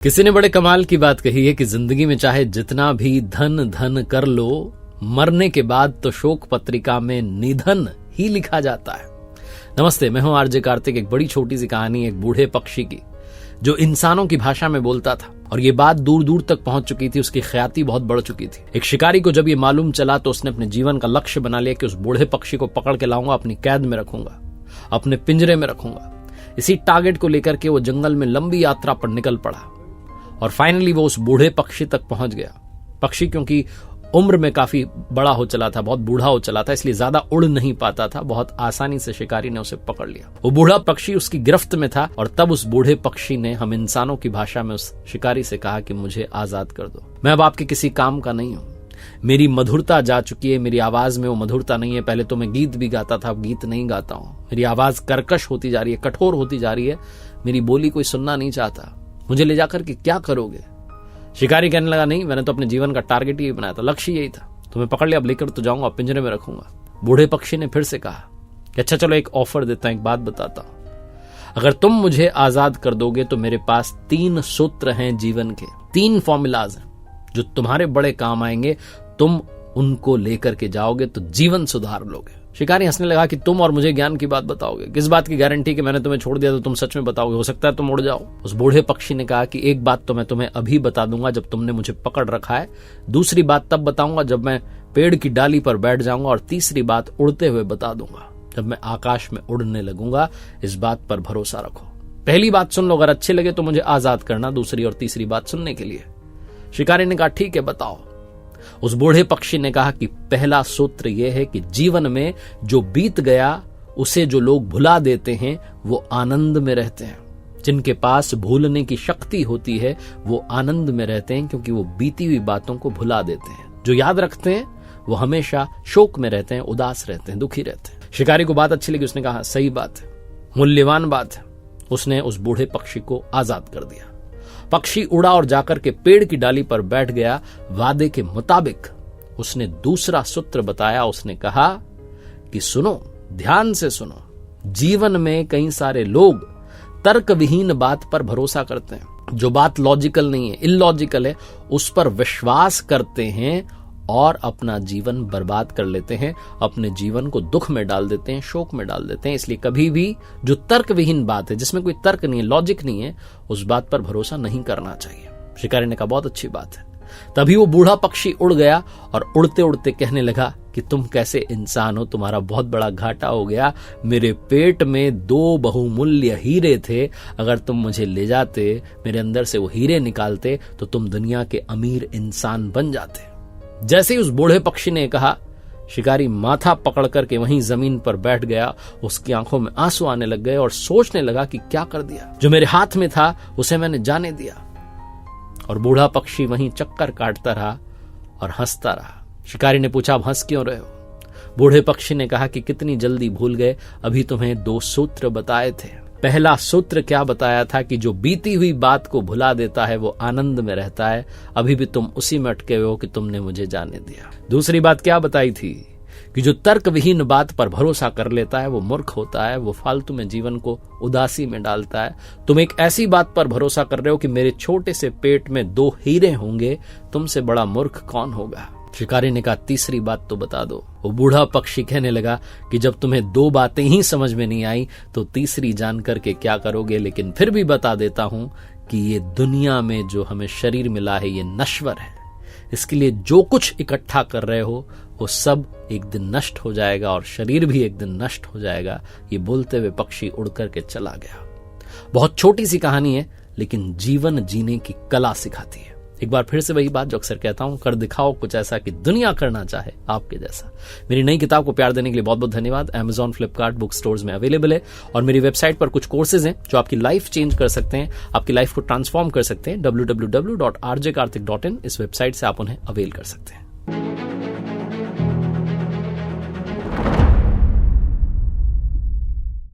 किसी ने बड़े कमाल की बात कही है कि जिंदगी में चाहे जितना भी धन धन कर लो, मरने के बाद तो शोक पत्रिका में निधन ही लिखा जाता है। नमस्ते, मैं हूं आरजे कार्तिक। एक बड़ी छोटी सी कहानी एक बूढ़े पक्षी की जो इंसानों की भाषा में बोलता था और ये बात दूर दूर तक पहुंच चुकी थी। उसकी ख्याति बहुत बढ़ चुकी थी। एक शिकारी को जब ये मालूम चला तो उसने अपने जीवन का लक्ष्य बना लिया कि उस बूढ़े पक्षी को पकड़ के लाऊंगा, अपनी कैद में रखूंगा, अपने पिंजरे में रखूंगा। इसी टारगेट को लेकर के वो जंगल में लंबी यात्रा पर निकल पड़ा और फाइनली वो उस बूढ़े पक्षी तक पहुंच गया। पक्षी क्योंकि उम्र में काफी बड़ा हो चला था, बहुत बूढ़ा हो चला था, इसलिए ज्यादा उड़ नहीं पाता था। बहुत आसानी से शिकारी ने उसे पकड़ लिया। वो बूढ़ा पक्षी उसकी गिरफ्त में था और तब उस बूढ़े पक्षी ने हम इंसानों की भाषा में उस शिकारी से कहा कि मुझे आजाद कर दो, मैं अब आपके किसी काम का नहीं हूं। मेरी मधुरता जा चुकी है, मेरी आवाज में वो मधुरता नहीं है। पहले तो मैं गीत भी गाता था, अब गीत नहीं गाता हूं। मेरी आवाज कर्कश होती जा रही है, कठोर होती जा रही है, मेरी बोली कोई सुनना नहीं चाहता। मुझे ले जाकर के क्या करोगे? शिकारी कहने लगा, नहीं, मैंने तो अपने जीवन का टारगेट ही बनाया था, लक्ष्य यही था। तुम्हें पकड़ लिया, अब लेकर तो जाऊंगा, पिंजरे में रखूंगा। बूढ़े पक्षी ने फिर से कहा कि अच्छा चलो, एक ऑफर देता हूं, एक बात बताता हूं। अगर तुम मुझे आजाद कर दोगे तो मेरे पास 3 सूत्र हैं जीवन के, 3 फॉर्मूलाज हैं जो तुम्हारे बड़े काम आएंगे। तुम उनको लेकर के जाओगे तो जीवन सुधार लोगे। शिकारी हंसने लगा कि तुम और मुझे ज्ञान की बात बताओगे? किस बात की गारंटी कि मैंने तुम्हें छोड़ दिया तो तुम सच में बताओगे? हो सकता है तुम उड़ जाओ। उस बूढ़े पक्षी ने कहा कि एक बात तो मैं तुम्हें अभी बता दूंगा जब तुमने मुझे पकड़ रखा है, दूसरी बात तब बताऊंगा जब मैं पेड़ की डाली पर बैठ जाऊंगा, और तीसरी बात उड़ते हुए बता दूंगा जब मैं आकाश में उड़ने लगूंगा। इस बात पर भरोसा रखो। पहली बात सुन लो, अगर अच्छी लगे तो मुझे आजाद करना, दूसरी और तीसरी बात सुनने के लिए। शिकारी ने कहा ठीक है, बताओ। उस बूढ़े पक्षी ने कहा कि पहला सूत्र यह है कि जीवन में जो बीत गया उसे जो लोग भुला देते हैं वो आनंद में रहते हैं। जिनके पास भूलने की शक्ति होती है वो आनंद में रहते हैं, क्योंकि वो बीती हुई बातों को भुला देते हैं। जो याद रखते हैं वो हमेशा शोक में रहते हैं, उदास रहते हैं, दुखी रहते हैं। शिकारी को बात अच्छी लगी, उसने कहा सही बात है, मूल्यवान बात है। उसने उस बूढ़े पक्षी को आजाद कर दिया। पक्षी उड़ा और जाकर के पेड़ की डाली पर बैठ गया। वादे के मुताबिक उसने दूसरा सूत्र बताया। उसने कहा कि सुनो, ध्यान से सुनो। जीवन में कई सारे लोग तर्क विहीन बात पर भरोसा करते हैं, जो बात लॉजिकल नहीं है, इलॉजिकल है, उस पर विश्वास करते हैं और अपना जीवन बर्बाद कर लेते हैं, अपने जीवन को दुख में डाल देते हैं, शोक में डाल देते हैं। इसलिए कभी भी जो तर्क विहीन बात है, जिसमें कोई तर्क नहीं है, लॉजिक नहीं है, उस बात पर भरोसा नहीं करना चाहिए। शिकारी ने कहा बहुत अच्छी बात है। तभी वो बूढ़ा पक्षी उड़ गया और उड़ते उड़ते कहने लगा कि तुम कैसे इंसान हो, तुम्हारा बहुत बड़ा घाटा हो गया। मेरे पेट में 2 बहुमूल्य हीरे थे, अगर तुम मुझे ले जाते, मेरे अंदर से वो हीरे निकालते तो तुम दुनिया के अमीर इंसान बन जाते। जैसे ही उस बूढ़े पक्षी ने कहा, शिकारी माथा पकड़ करके वहीं जमीन पर बैठ गया। उसकी आंखों में आंसू आने लग गए और सोचने लगा कि क्या कर दिया, जो मेरे हाथ में था उसे मैंने जाने दिया। और बूढ़ा पक्षी वहीं चक्कर काटता रहा और हंसता रहा। शिकारी ने पूछा, अब हंस क्यों रहे हो? बूढ़े पक्षी ने कहा कि कितनी जल्दी भूल गए, अभी तुम्हें 2 सूत्र बताए थे। पहला सूत्र क्या बताया था कि जो बीती हुई बात को भुला देता है वो आनंद में रहता है। अभी भी तुम उसी में अटके हुए हो कि तुमने मुझे जाने दिया। दूसरी बात क्या बताई थी कि जो तर्क विहीन बात पर भरोसा कर लेता है वो मूर्ख होता है, वो फालतू में जीवन को उदासी में डालता है। तुम एक ऐसी बात पर भरोसा कर रहे हो कि मेरे छोटे से पेट में 2 हीरे होंगे, तुमसे बड़ा मूर्ख कौन होगा? शिकारी ने कहा तीसरी बात तो बता दो। वो बूढ़ा पक्षी कहने लगा कि जब तुम्हें 2 बातें ही समझ में नहीं आई तो तीसरी जान करके क्या करोगे, लेकिन फिर भी बता देता हूं कि ये दुनिया में जो हमें शरीर मिला है ये नश्वर है। इसके लिए जो कुछ इकट्ठा कर रहे हो वो सब एक दिन नष्ट हो जाएगा और शरीर भी एक दिन नष्ट हो जाएगा। ये बोलते हुए पक्षी उड़ करके चला गया। बहुत छोटी सी कहानी है, लेकिन जीवन जीने की कला सिखाती है। एक बार फिर से वही बात जो अक्सर कहता हूं, कर दिखाओ कुछ ऐसा कि दुनिया करना चाहे आपके जैसा। मेरी नई किताब को प्यार देने के लिए बहुत बहुत धन्यवाद। Amazon, Flipkart, बुक स्टोर्स में अवेलेबल है और मेरी वेबसाइट पर कुछ कोर्सेज हैं जो आपकी लाइफ चेंज कर सकते हैं, आपकी लाइफ को ट्रांसफॉर्म कर सकते हैं। www.rjkartik.in इस वेबसाइट से आप उन्हें अवेल कर सकते हैं।